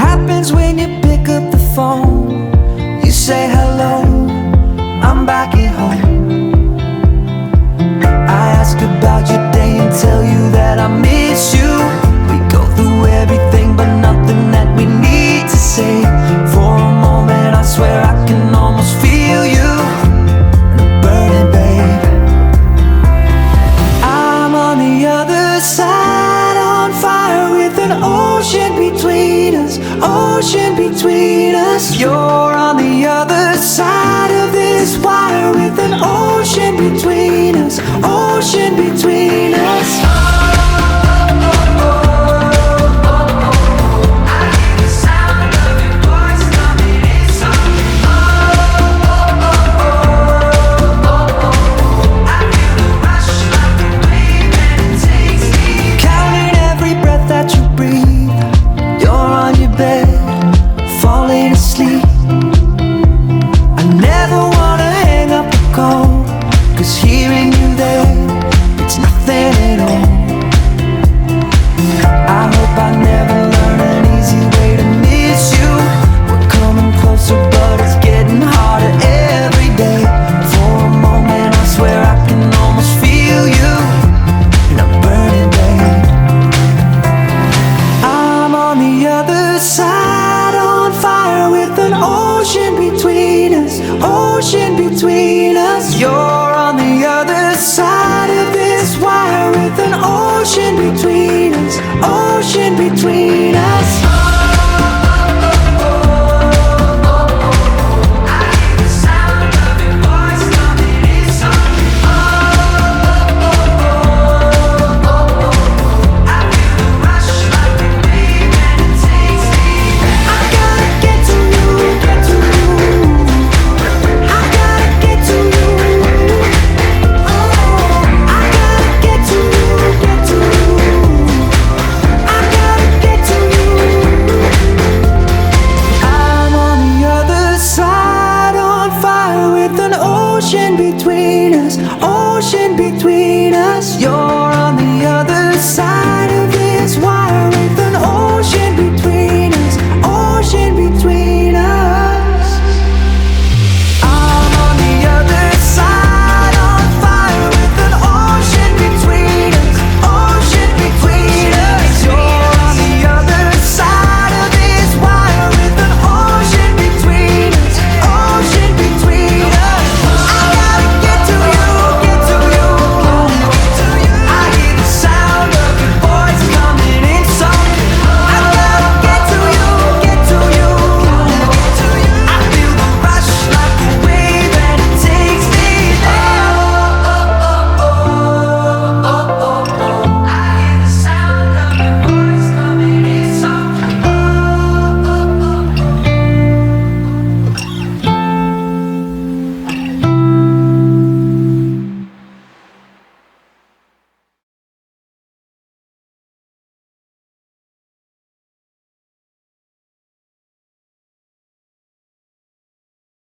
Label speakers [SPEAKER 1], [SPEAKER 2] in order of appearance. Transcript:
[SPEAKER 1] happens when you pick up the phone? You say hello, I'm back at home. I ask about your day and tell you that I miss you. We go through everything but nothing that we need to say. For a moment I swear I can almost feel you burning, babe. I'm on the other side, on fire with an ocean between us, ocean between us. You're on the other side of this wire with an ocean between us, ocean between us. Falling asleep. I never wanna hang up the call, 'cause hearing you there, it's nothing at all. I hope I never learn an easy way to miss you. We're coming closer but it's getting harder every day. For a moment I swear I can almost feel you, and I'm burning, babe. I'm on the other side, on fire with an ocean between us, ocean between